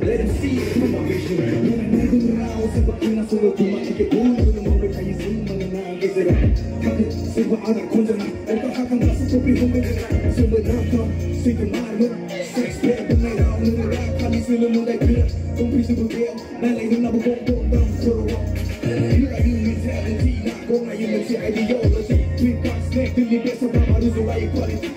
Let him see it through my vision. Semua anak konjana Engkau akan rasa kopi humber Semua nakal Sehingga marmer Seks bed Benai rau Ngerak kali selalu dah gerak Kumpi sebegel Nalai hendak berbongkong Dan corong Bila you mentality Nak gona you mesti ideology Twin pass neck Dili biasa Baru zurai quality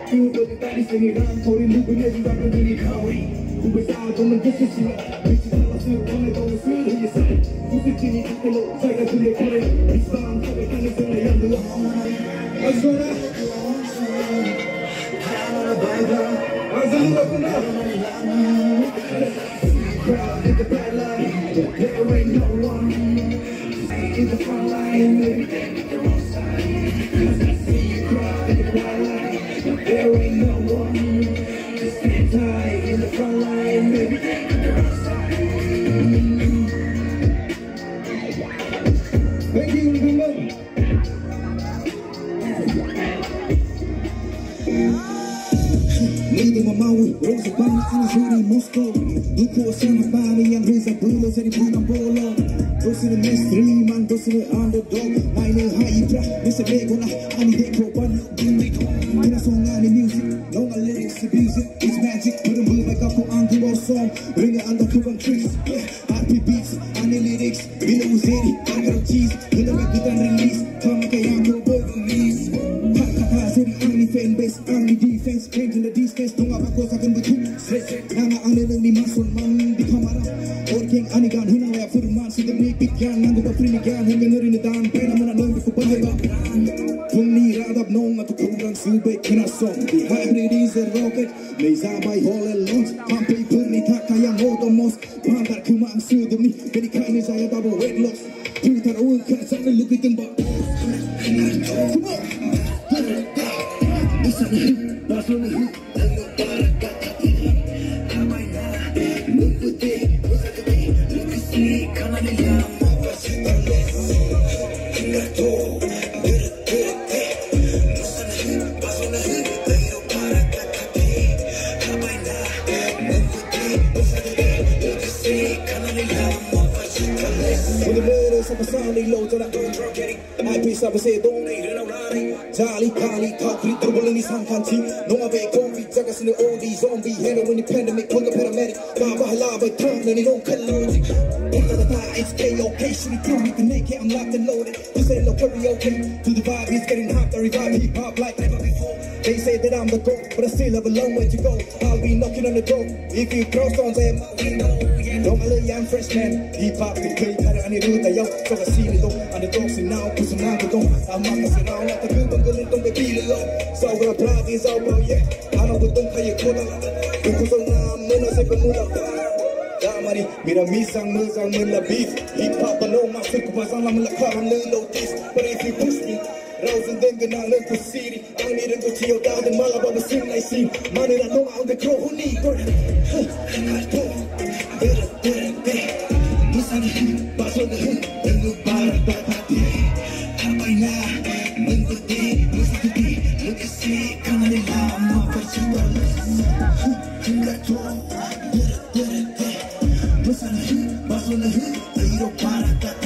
You boleh tadi senirang Kau rindu benar Juga berdiri kauri Ku besar kau menjesus sila Bici salah suruh Kau nak tahu suruh Hanya saya Musik sini Kalau saya boleh korek Islam Sampai kena sana yang dua Azora Azura kuna Crowd in the bright light There ain't no one In the front line Baby take it the wrong side Cause I see you crowd in the bright light There ain't no one Just stand tight in the front line Baby take it the wrong side Thank you, everyone. Nigga mamawi, rosa bana ana huri Moscow. Duko sana bani yang reza bulo seri bukan bolo. Dosi the mystery man, dosi the underdog. Mine hydra, Mr. Legona, ani deko ban. Kena song ani music, no my lyrics abuse it. It's magic, put a move like a for anti-war song. Bring it under to tricks, happy beats, ani lyrics. Bila uzeri, agar cheese. Bila kita release, kama kaya ko boy release. Kaka seri ani fanbase, ani defense, changing the defense. Tunga bako sa kan betul. Nanga ani nang ni masul man di kamera. Orking ani gan hina ya firman si demi pikyan nang ko free gan hina ngeri ni dan pena mana nang ko pagba. Tunni radab nong at kurang sube kena song. The hybrid is a rocket. May zabay hole launch. Pampi purni takaya motomos. Pandar kumang sudumi. Kani kaini saya double weight loss. Twitter un kan sana look at them but. Come on. This is the that's on the hook. Sabi say don't need it around Jolly, Kali, Takri, trouble in his hand country No abe coffee, jagas in the old zombie Handle when the pandemic, call the paramedic Baba halaba, turn and it don't cut logic Into the pie, it's K.O.K. Should he through with the naked, I'm locked and loaded This ain't no karaoke To the vibe, it's getting hot, the revive hip-hop like never before They say that I'm the GOAT, but I still have a long way to go I'll be knocking on the door If you throw stones at my window Normally I'm freshman Hip-hop, the K, kada ani ruta yo So I see it though, on the dogs and now Push them out the door I'm not messing around like the good one Gulin don't be feeling low So when I drive is over, yeah I know what don't pay a quarter Because I'm nuna sa Bermuda Damari, mira misang musang mula beef Hip-hop, I know my sick was on I'm like I'm little this But if you push me Rosen den gana lang ko city Ang nirang ko chiyo dadang malabang na sim na isim Mani na nung ang dekro huni Girl, Nato Busan baso na Tengo para tatati Habay na Mengkuti Mesti Lukasi Kana nila Mapasita Nato Busan baso na Tengo para tatati